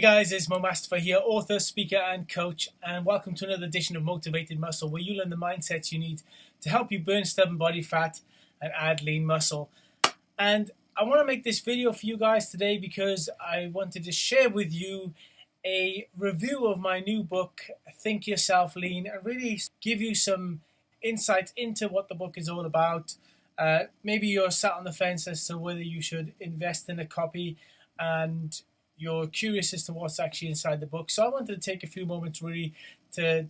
guys, it's Mo Mastafa here, author, speaker, and coach, and welcome to another edition of Motivated Muscle, where you learn the mindsets you need to help you burn stubborn body fat and add lean muscle. And I want to make this video for you guys today because I wanted to share with you a review of my new book, Think Yourself Lean, and really give you some insights into what the book is all about. Maybe you're sat on the fence as to whether you should invest in a copy, and you're curious as to what's actually inside the book. So I wanted to take a few moments really to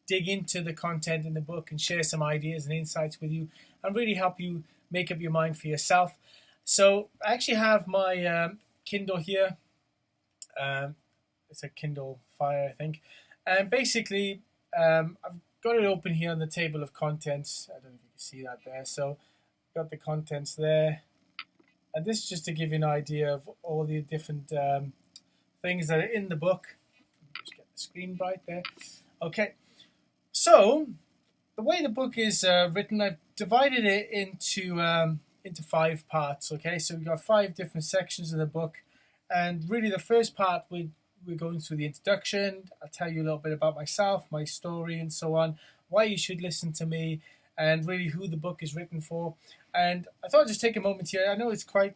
dig into the content in the book and share some ideas and insights with you and really help you make up your mind for yourself. So I actually have my Kindle here. It's a Kindle Fire, I think. And basically, I've got it open here on the table of contents. I don't know if you can see that there. So I've got the contents there. And this is just to give you an idea of all the different things that are in the book. Just get the screen bright there. Okay, so the way the book is written, I've divided it into 5 parts. Okay, so we've got 5 different sections of the book, and really the first part we're going through the introduction. I'll tell you a little bit about myself, my story, and so on, why you should listen to me, and really who the book is written for. And I thought I'd just take a moment here. I know it's quite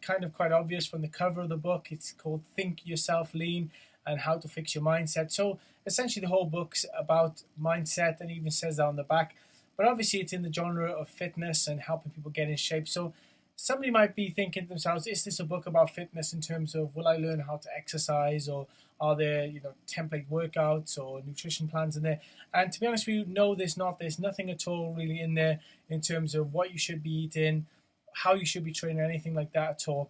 obvious from the cover of the book. It's called Think Yourself Lean and How to Fix Your Mindset. So essentially the whole book's about mindset, and even says that on the back. But obviously it's in the genre of fitness and helping people get in shape. So somebody might be thinking to themselves, is this a book about fitness in terms of will I learn how to exercise, or are there template workouts or nutrition plans in there? And to be honest with you, no, there's not. There's nothing at all really in there in terms of what you should be eating, how you should be training, anything like that at all.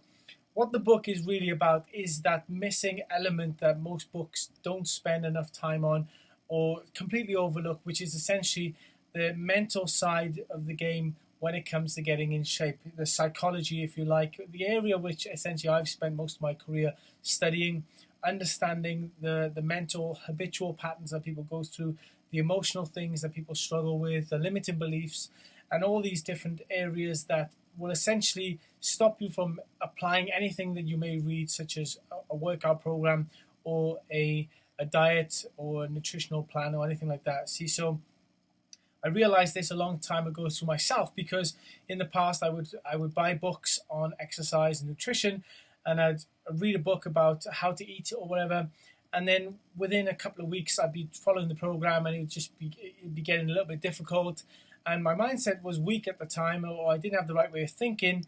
What the book is really about is that missing element that most books don't spend enough time on or completely overlook, which is essentially the mental side of the game when it comes to getting in shape, the psychology, if you like, the area which essentially I've spent most of my career studying, understanding the mental habitual patterns that people go through, the emotional things that people struggle with, the limiting beliefs, and all these different areas that will essentially stop you from applying anything that you may read, such as a workout program or a diet or a nutritional plan or anything like that. See, so I realized this a long time ago through myself, because in the past I would buy books on exercise and nutrition, and I'd read a book about how to eat or whatever, and then within a couple of weeks I'd be following the program and it'd be getting a little bit difficult, and my mindset was weak at the time, or I didn't have the right way of thinking.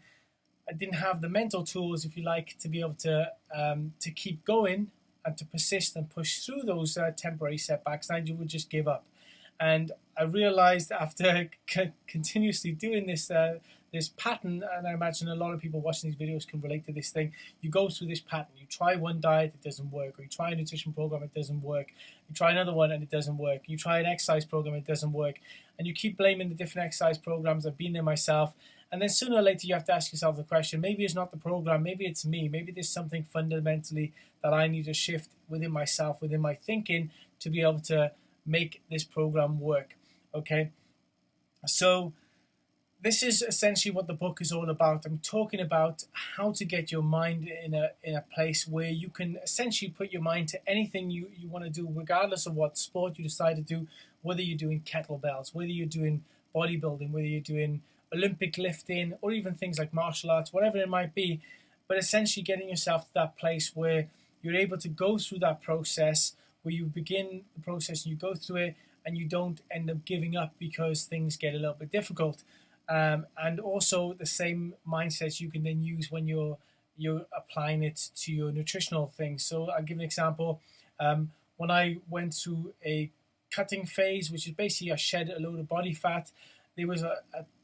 I didn't have the mental tools, if you like, to be able to keep going and to persist and push through those temporary setbacks, and I would just give up. And I realized after continuously doing this pattern, and I imagine a lot of people watching these videos can relate to this thing, you go through this pattern. You try one diet, it doesn't work. Or you try a nutrition program, it doesn't work. You try another one and it doesn't work. You try an exercise program, it doesn't work. And you keep blaming the different exercise programs. I've been there myself. And then sooner or later you have to ask yourself the question, maybe it's not the program, maybe it's me. Maybe there's something fundamentally that I need to shift within myself, within my thinking, to be able to make this program work. Okay, so this is essentially what the book is all about. I'm talking about how to get your mind in a place where you can essentially put your mind to anything you want to do, regardless of what sport you decide to do, whether you're doing kettlebells, whether you're doing bodybuilding, whether you're doing Olympic lifting, or even things like martial arts, whatever it might be. But essentially getting yourself to that place where you're able to go through that process, where you begin the process and you go through it and you don't end up giving up because things get a little bit difficult. And also the same mindsets you can then use when you're applying it to your nutritional things. So I'll give an example. When I went through a cutting phase, which is basically I shed a load of body fat, there was a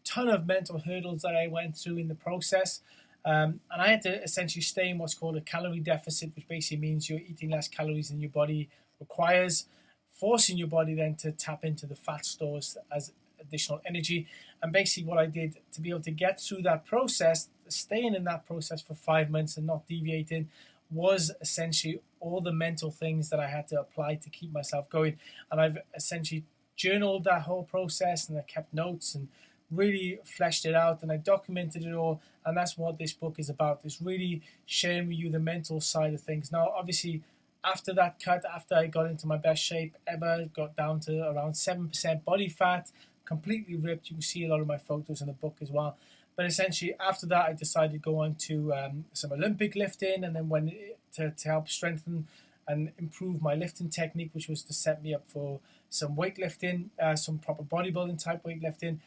ton of mental hurdles that I went through in the process. And I had to essentially stay in what's called a calorie deficit, which basically means you're eating less calories than your body requires, forcing your body then to tap into the fat stores as additional energy. And basically what I did to be able to get through that process, staying in that process for 5 months and not deviating, was essentially all the mental things that I had to apply to keep myself going. And I've essentially journaled that whole process, and I kept notes and really fleshed it out, and I documented it all. And that's what this book is about. It's really sharing with you the mental side of things. Now, obviously, after that cut, after I got into my best shape ever, got down to around 7% body fat, completely ripped. You can see a lot of my photos in the book as well. But essentially, after that, I decided to go on to some Olympic lifting, and then went to help strengthen and improve my lifting technique, which was to set me up for some weightlifting, some proper bodybuilding type weightlifting.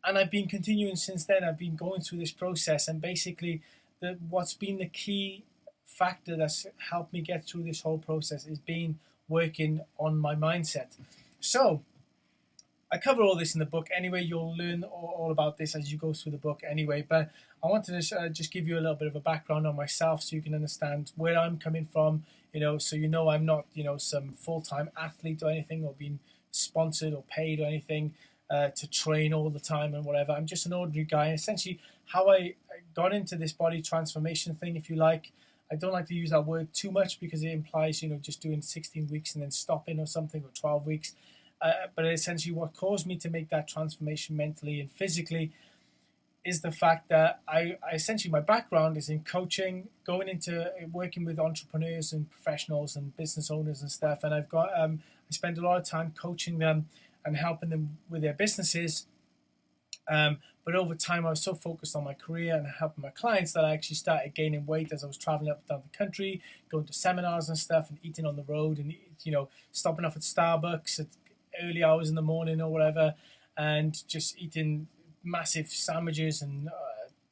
And I've been continuing since then. I've been going through this process, and basically, what's been the key factor that's helped me get through this whole process is been working on my mindset. So I cover all this in the book anyway. You'll learn all about this as you go through the book anyway. But I wanted to just give you a little bit of a background on myself so you can understand where I'm coming from. So I'm not some full-time athlete or anything, or being sponsored or paid or anything to train all the time and whatever. I'm just an ordinary guy. And essentially, how I got into this body transformation thing, if you like. I don't like to use that word too much because it implies just doing 16 weeks and then stopping or something, or 12 weeks. But essentially what caused me to make that transformation mentally and physically is the fact that I essentially, my background is in coaching, going into working with entrepreneurs and professionals and business owners and stuff. And I've got, I spend a lot of time coaching them and helping them with their businesses. But over time, I was so focused on my career and helping my clients that I actually started gaining weight as I was traveling up and down the country, going to seminars and stuff, and eating on the road, and stopping off at Starbucks at early hours in the morning or whatever, and just eating massive sandwiches and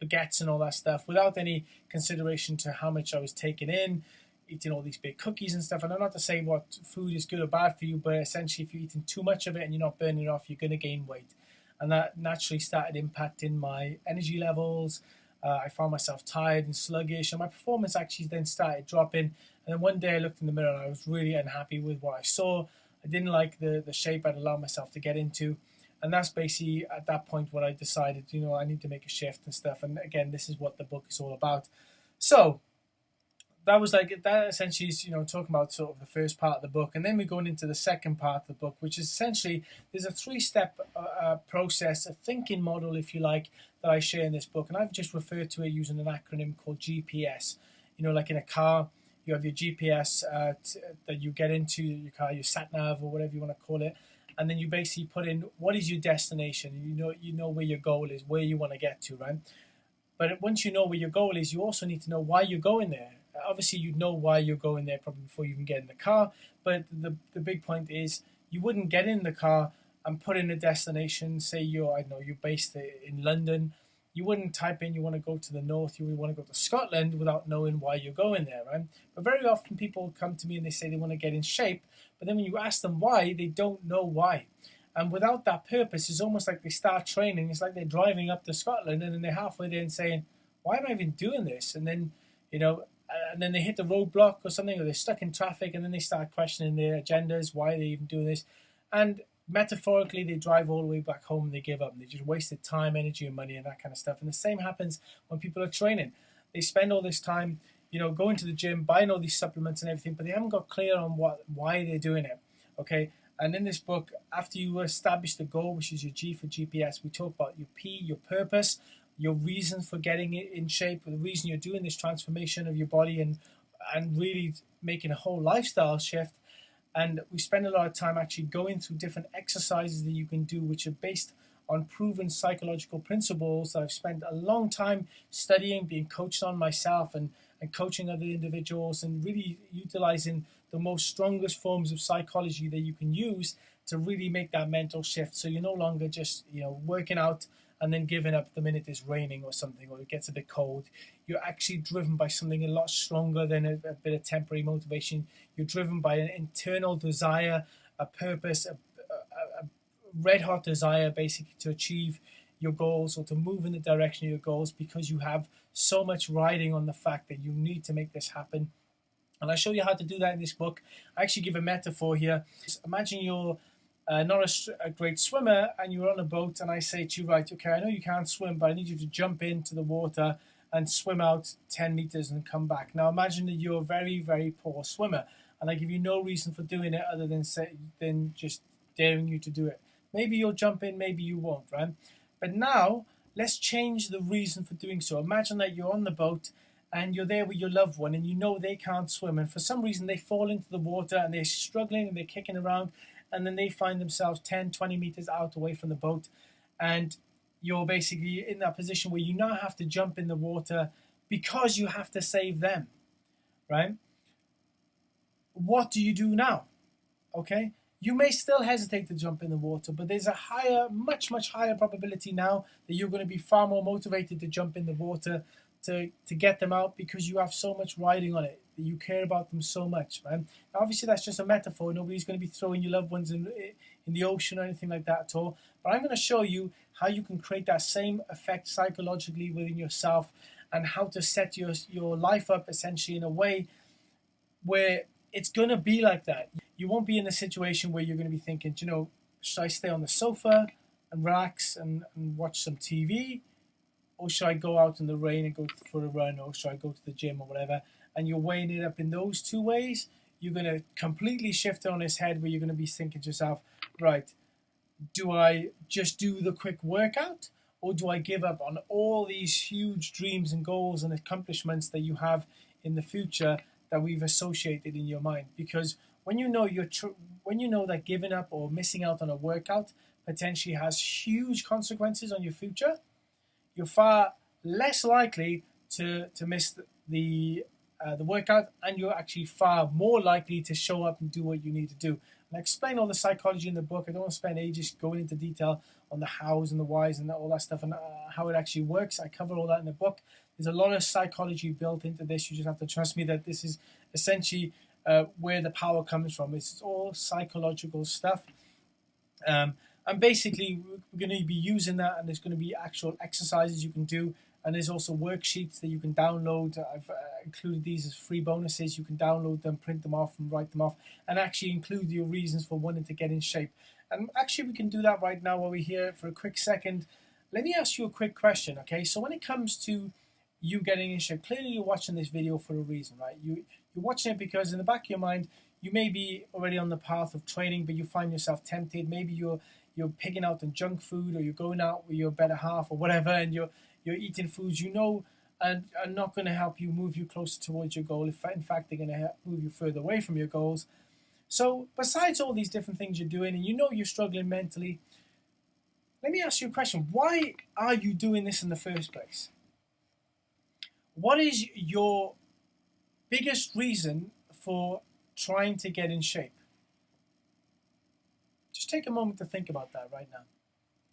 baguettes and all that stuff without any consideration to how much I was taking in, eating all these big cookies and stuff. And I'm not to say what food is good or bad for you, but essentially if you're eating too much of it and you're not burning it off, you're going to gain weight. And that naturally started impacting my energy levels. I found myself tired and sluggish, and my performance actually then started dropping. And then one day I looked in the mirror and I was really unhappy with what I saw. I didn't like the shape I'd allowed myself to get into. And that's basically at that point when I decided, I need to make a shift and stuff. And again, this is what the book is all about. So that essentially is, talking about sort of the first part of the book. And then we're going into the second part of the book, which is essentially, there's a 3-step process, a thinking model, if you like, that I share in this book. And I've just referred to it using an acronym called GPS. Like in a car, you have your GPS that you get into your car, your sat-nav or whatever you want to call it. And then you basically put in, what is your destination? You know where your goal is, where you want to get to, right? But once you know where your goal is, you also need to know why you're going there. Obviously, you know why you're going there probably before you even get in the car. But the big point is, you wouldn't get in the car and put in a destination. Say you're based in London. You wouldn't type in you want to go to the north, you want to go to Scotland without knowing why you're going there, right? But very often people come to me and they say they want to get in shape, but then when you ask them why, they don't know why. And without that purpose, it's almost like they start training. It's like they're driving up to Scotland and then they're halfway there and saying, why am I even doing this? And then, and then they hit the roadblock or something, or they're stuck in traffic, and then they start questioning their agendas, why are they even doing this? And metaphorically, they drive all the way back home and they give up. And they just wasted time, energy, and money and that kind of stuff. And the same happens when people are training. They spend all this time, going to the gym, buying all these supplements and everything, but they haven't got clear on why they're doing it. Okay. And in this book, after you establish the goal, which is your G for GPS, we talk about your P, your purpose, your reason for getting it in shape, the reason you're doing this transformation of your body and really making a whole lifestyle shift. And we spend a lot of time actually going through different exercises that you can do, which are based on proven psychological principles that I've spent a long time studying, being coached on myself and coaching other individuals, and really utilizing the most strongest forms of psychology that you can use to really make that mental shift. So you're no longer just, working out and then giving up the minute it's raining or something, or it gets a bit cold. You're actually driven by something a lot stronger than a bit of temporary motivation. You're driven by an internal desire, a purpose, a red-hot desire, basically, to achieve your goals or to move in the direction of your goals, because you have so much riding on the fact that you need to make this happen. And I show you how to do that in this book. I actually give a metaphor here. Imagine you're not a great swimmer and you're on a boat, and I say to you, right, okay, I know you can't swim, but I need you to jump into the water and swim out 10 meters and come back. Now imagine that you're a very, very poor swimmer, and I give you no reason for doing it other than just daring you to do it. Maybe you'll jump in, maybe you won't, right? But now let's change the reason for doing so. Imagine that you're on the boat and you're there with your loved one and you know they can't swim, and for some reason they fall into the water and they're struggling and they're kicking around, and then they find themselves 10, 20 meters out away from the boat, and you're basically in that position where you now have to jump in the water because you have to save them, right? What do you do now? Okay, you may still hesitate to jump in the water, but there's a higher, much, much higher probability now that you're going to be far more motivated to jump in the water to get them out, because you have so much riding on it, that you care about them so much, right? Now, obviously, that's just a metaphor. Nobody's going to be throwing your loved ones in the ocean or anything like that at all. But I'm going to show you how you can create that same effect psychologically within yourself, and how to set your life up essentially in a way where it's going to be like that. You won't be in a situation where you're going to be thinking, you know, should I stay on the sofa and relax and watch some TV? Or should I go out in the rain and go for a run? Or should I go to the gym or whatever? And you're weighing it up in those two ways. You're going to completely shift it on its head, where you're going to be thinking to yourself, right, do I just do the quick workout? Or do I give up on all these huge dreams and goals and accomplishments that you have in the future that we've associated in your mind? Because when you know when you know that giving up or missing out on a workout potentially has huge consequences on your future, you're far less likely to miss the workout, and you're actually far more likely to show up and do what you need to do. And I explain all the psychology in the book. I don't want to spend ages going into detail on the hows and the whys and all that stuff, and how it actually works. I cover all that in the book. There's a lot of psychology built into this. You just have to trust me that this is essentially where the power comes from. It's all psychological stuff. And basically, we're going to be using that, and there's going to be actual exercises you can do. And there's also worksheets that you can download. I've included these as free bonuses. You can download them, print them off, and write them off, and actually include your reasons for wanting to get in shape. And actually, we can do that right now while we're here for a quick second. Let me ask you a quick question, okay? So when it comes to you getting in shape, clearly you're watching this video for a reason, right? You're watching it because in the back of your mind, you may be already on the path of training, but you find yourself tempted. Maybe you're picking out on junk food, or you're going out with your better half or whatever, and you're eating foods you know are not going to help you move you closer towards your goal. If in fact they're going to move you further away from your goals. So besides all these different things you're doing, and you know you're struggling mentally, let me ask you a question. Why are you doing this in the first place? What is your biggest reason for trying to get in shape? Just take a moment to think about that right now.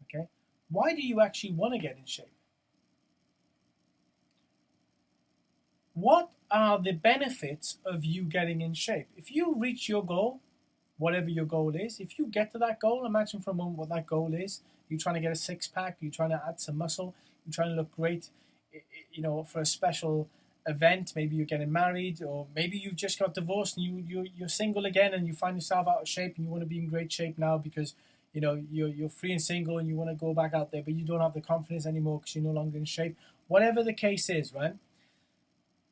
Okay? Why do you actually want to get in shape? What are the benefits of you getting in shape? If you reach your goal, whatever your goal is, if you get to that goal, imagine for a moment what that goal is. You're trying to get a six-pack, you're trying to add some muscle, you're trying to look great, you know, for a special event. Maybe you're getting married, or maybe you just got divorced and you're single again, and you find yourself out of shape and you want to be in great shape now because you know you're free and single and you want to go back out there, but you don't have the confidence anymore because you're no longer in shape. Whatever the case is, right?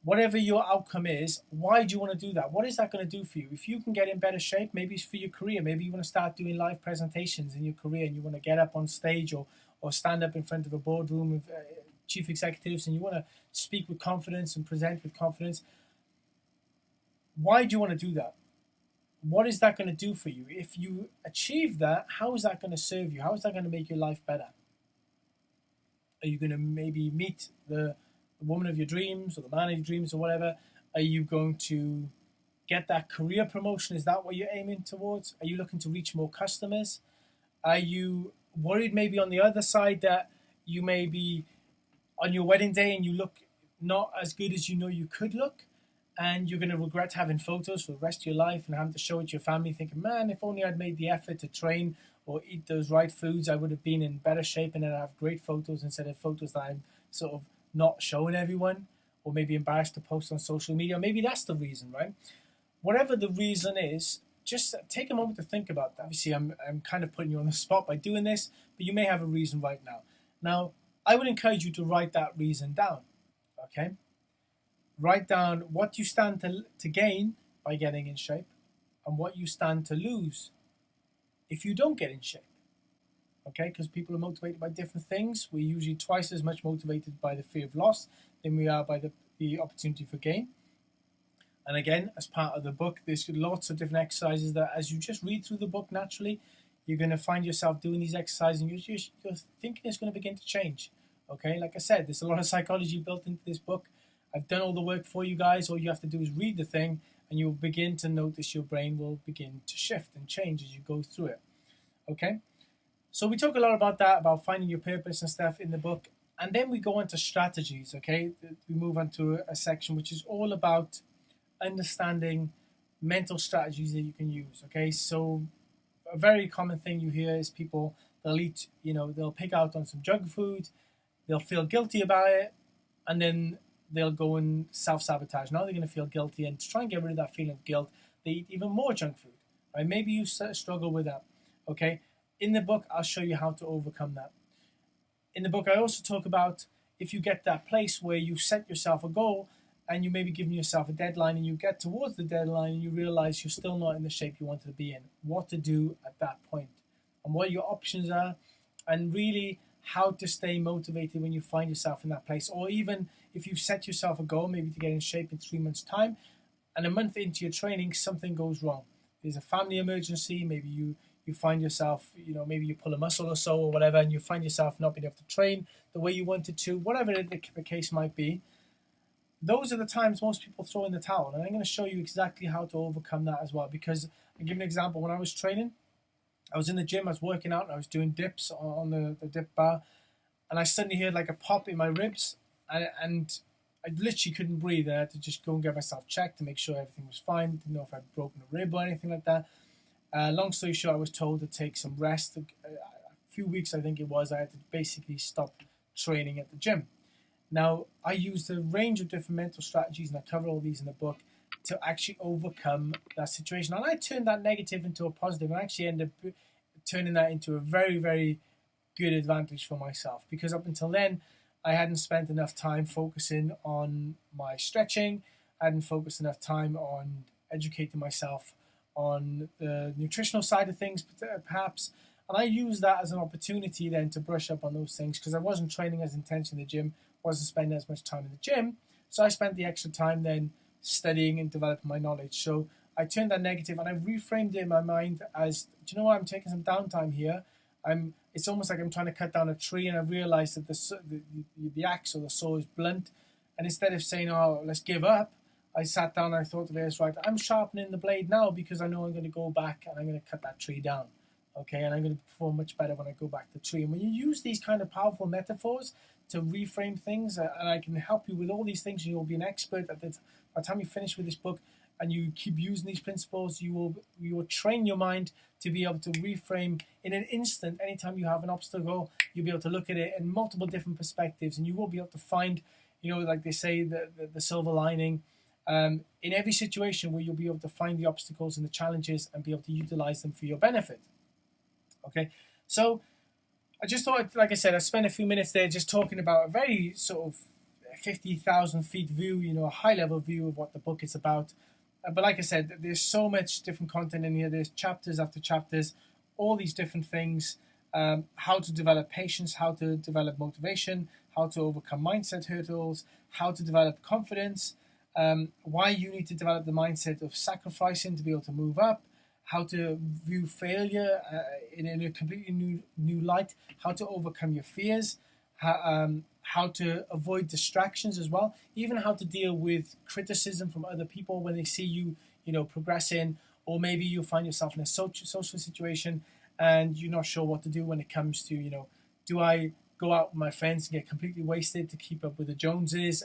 Whatever your outcome is, why do you want to do that? What is that going to do for you? If you can get in better shape, maybe it's for your career. Maybe you want to start doing live presentations in your career, and you want to get up on stage or stand up in front of a boardroom of chief executives, and you want to speak with confidence and present with confidence. Why do you want to do that? What is that going to do for you? If you achieve that, how is that going to serve you? How is that going to make your life better? Are you going to maybe meet the woman of your dreams or the man of your dreams or whatever? Are you going to get that career promotion? Is that what you're aiming towards? Are you looking to reach more customers? Are you worried maybe on the other side that you may be on your wedding day and you look not as good as you know you could look, and you're going to regret having photos for the rest of your life and having to show it to your family thinking, man, if only I'd made the effort to train or eat those right foods, I would have been in better shape and then I'd have great photos instead of photos that I'm sort of not showing everyone, or maybe embarrassed to post on social media. Maybe that's the reason, right? Whatever the reason is, just take a moment to think about that. Obviously, I'm kind of putting you on the spot by doing this, but you may have a reason right now. Now, I would encourage you to write that reason down, okay? Write down what you stand to gain by getting in shape and what you stand to lose if you don't get in shape. Okay, because people are motivated by different things. We're usually twice as much motivated by the fear of loss than we are by the the opportunity for gain. And again, as part of the book, there's lots of different exercises that as you just read through the book naturally, you're going to find yourself doing these exercises and your thinking is going to begin to change. Okay, like I said, there's a lot of psychology built into this book. I've done all the work for you guys. All you have to do is read the thing and you'll begin to notice your brain will begin to shift and change as you go through it. Okay, so we talk a lot about that, about finding your purpose and stuff in the book. And then we go on to strategies, okay? We move on to a section which is all about understanding mental strategies that you can use, okay? So a very common thing you hear is people, they'll eat, they'll pick out on some junk food, they'll feel guilty about it, and then they'll go and self-sabotage. Now they're going to feel guilty, and to try and get rid of that feeling of guilt, they eat even more junk food, right? Maybe you struggle with that, okay? In the book, I'll show you how to overcome that. In the book, I also talk about if you get that place where you set yourself a goal and you maybe giving yourself a deadline and you get towards the deadline and you realize you're still not in the shape you wanted to be in, what to do at that point and what your options are, and really how to stay motivated when you find yourself in that place. Or even if you've set yourself a goal, maybe to get in shape in 3 months' time, and a month into your training, something goes wrong. There's a family emergency, maybe you find yourself, maybe you pull a muscle or so or whatever, and you find yourself not being able to train the way you wanted to, whatever the case might be. Those are the times most people throw in the towel, and I'm going to show you exactly how to overcome that as well. Because I'll give you an example. When I was training, I was in the gym, I was working out, and I was doing dips on the dip bar, and I suddenly heard like a pop in my ribs, and I literally couldn't breathe. I had to just go and get myself checked to make sure everything was fine. Didn't know if I'd broken a rib or anything like that. Long story short, I was told to take some rest. A few weeks, I think it was, I had to basically stop training at the gym. Now, I used a range of different mental strategies, and I cover all these in the book, to actually overcome that situation. And I turned that negative into a positive, and actually ended up turning that into a very, very good advantage for myself. Because up until then, I hadn't spent enough time focusing on my stretching. I hadn't focused enough time on educating myself on the nutritional side of things, perhaps. And I used that as an opportunity then to brush up on those things, because I wasn't training as intense in the gym, wasn't spending as much time in the gym. So I spent the extra time then studying and developing my knowledge. So I turned that negative and I reframed it in my mind as, do you know what, I'm taking some downtime here. It's almost like I'm trying to cut down a tree, and I realized that the axe or the saw is blunt. And instead of saying, oh, let's give up, I sat down and I thought to this, right, I'm sharpening the blade now because I know I'm going to go back and I'm going to cut that tree down. Okay, and I'm going to perform much better when I go back to the tree. And when you use these kind of powerful metaphors to reframe things, and I can help you with all these things, and you'll be an expert at this. By the time you finish with this book and you keep using these principles, you will train your mind to be able to reframe in an instant. Anytime you have an obstacle, you'll be able to look at it in multiple different perspectives, and you will be able to find, like they say, the silver lining in every situation, where you'll be able to find the obstacles and the challenges and be able to utilize them for your benefit. Okay, so I just thought, like I said, I spent a few minutes there just talking about a very sort of 50,000 feet view, a high level view of what the book is about. But like I said, there's so much different content in here. There's chapters after chapters, all these different things, how to develop patience, how to develop motivation, how to overcome mindset hurdles, how to develop confidence, why you need to develop the mindset of sacrificing to be able to move up, how to view failure in a completely new light, how to overcome your fears, how to avoid distractions as well, even how to deal with criticism from other people when they see you, progressing, or maybe you find yourself in a social situation and you're not sure what to do when it comes to, do I go out with my friends and get completely wasted to keep up with the Joneses,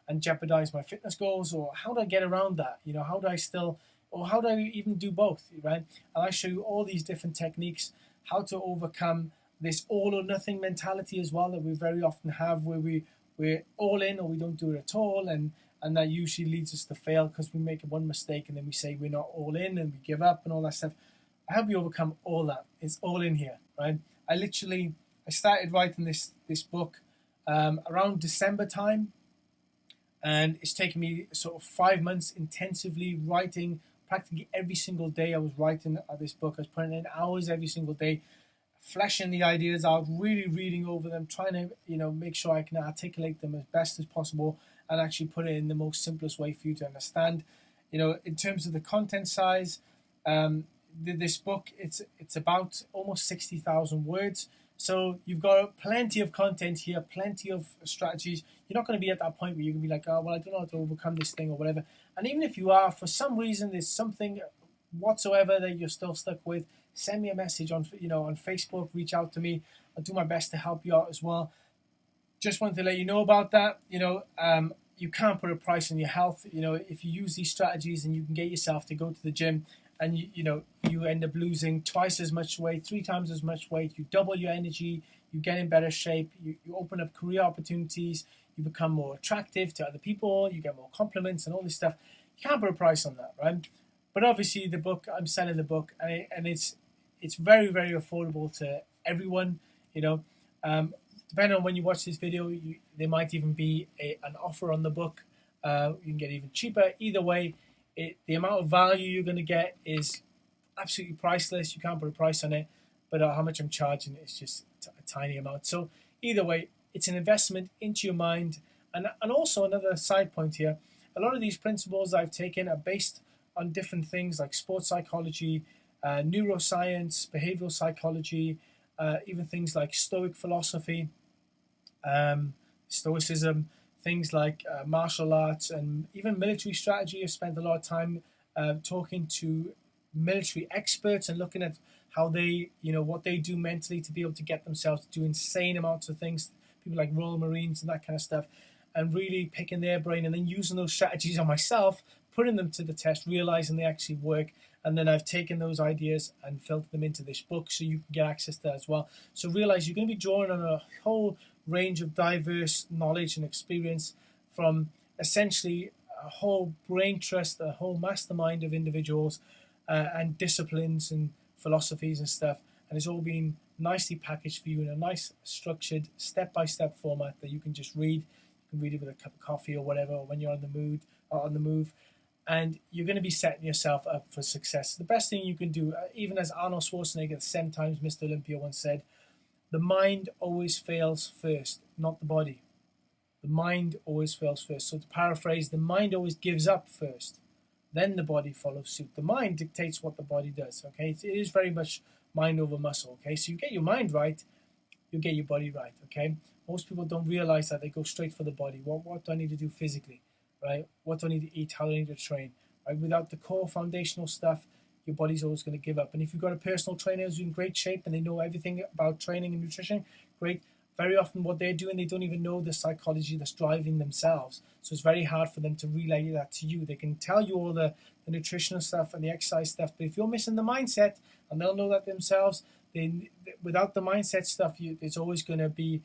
and jeopardize my fitness goals, or how do I get around that? How do I still, or how do I even do both, right? And I show you all these different techniques, how to overcome this all or nothing mentality as well that we very often have, where we're all in or we don't do it at all, and that usually leads us to fail because we make one mistake and then we say we're not all in and we give up and all that stuff. I help you overcome all that. It's all in here, right? I started writing this book around December time, and it's taken me sort of 5 months intensively writing. Practically every single day I was writing this book. I was putting in hours every single day, fleshing the ideas out, really reading over them, trying to make sure I can articulate them as best as possible, and actually put it in the most simplest way for you to understand. In terms of the content size, this book, it's about almost 60,000 words. So you've got plenty of content here, plenty of strategies. You're not going to be at that point where you're going to be like, oh, well, I don't know how to overcome this thing or whatever. And even if you are, for some reason, there's something whatsoever that you're still stuck with, send me a message on Facebook, reach out to me. I'll do my best to help you out as well. Just wanted to let you know about that. You can't put a price on your health. If you use these strategies and you can get yourself to go to the gym, and you end up losing twice as much weight, 3 times as much weight, you double your energy, you get in better shape, you open up career opportunities, you become more attractive to other people, you get more compliments and all this stuff. You can't put a price on that, right? But obviously the book, I'm selling the book, and it's very, very affordable to everyone. Depending on when you watch this video, there might even be an offer on the book. You can get even cheaper. Either way, the amount of value you're going to get is absolutely priceless. You can't put a price on it, but how much I'm charging is just a tiny amount. So either way, it's an investment into your mind. And also another side point here, a lot of these principles I've taken are based on different things like sports psychology, neuroscience, behavioral psychology, even things like Stoic philosophy, Stoicism, things like martial arts, and even military strategy. I've spent a lot of time talking to military experts and looking at how they, what they do mentally to be able to get themselves to do insane amounts of things. People like Royal Marines and that kind of stuff, and really picking their brain and then using those strategies on myself, putting them to the test, realizing they actually work. And then I've taken those ideas and filtered them into this book so you can get access to that as well. So realize you're going to be drawing on a whole range of diverse knowledge and experience from essentially a whole brain trust, a whole mastermind of individuals and disciplines and philosophies and stuff. And it's all been nicely packaged for you in a nice structured step-by-step format that you can just read. You can read it with a cup of coffee or whatever, or when you're on the mood or on the move. And you're going to be setting yourself up for success. The best thing you can do, even as Arnold Schwarzenegger, 7 times Mr. Olympia, once said, the mind always fails first, not the body. The mind always fails first. So to paraphrase, the mind always gives up first. Then the body follows suit. The mind dictates what the body does, okay? It is very much mind over muscle, okay? So you get your mind right, you get your body right, okay? Most people don't realize that. They go straight for the body. What do I need to do physically, right? What do I need to eat? How do I need to train, right? Without the core foundational stuff, your body's always going to give up. And if you've got a personal trainer who's in great shape and they know everything about training and nutrition, great. Very often what they're doing, they don't even know the psychology that's driving themselves. So it's very hard for them to relay that to you. They can tell you all the nutritional stuff and the exercise stuff, but if you're missing the mindset, and they'll know that themselves, then without the mindset stuff, it's always going to be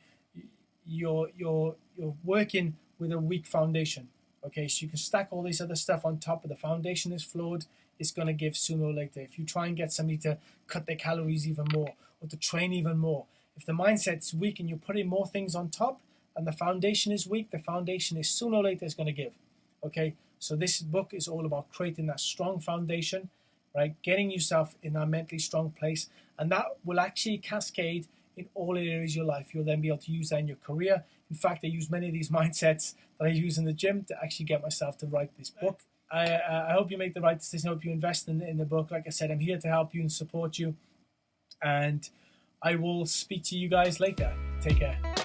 you're working with a weak foundation. Okay, so you can stack all this other stuff on top, but the foundation is flawed. It's going to give sooner or later. If you try and get somebody to cut their calories even more or to train even more, if the mindset's weak and you put in more things on top and the foundation is weak, the foundation is sooner or later is going to give. Okay, so this book is all about creating that strong foundation, right? Getting yourself in that mentally strong place, and that will actually cascade in all areas of your life. You'll then be able to use that in your career. In fact, I use many of these mindsets that I use in the gym to actually get myself to write this book. I hope you make the right decision. I hope you invest in the book. Like I said, I'm here to help you and support you. And I will speak to you guys later. Take care.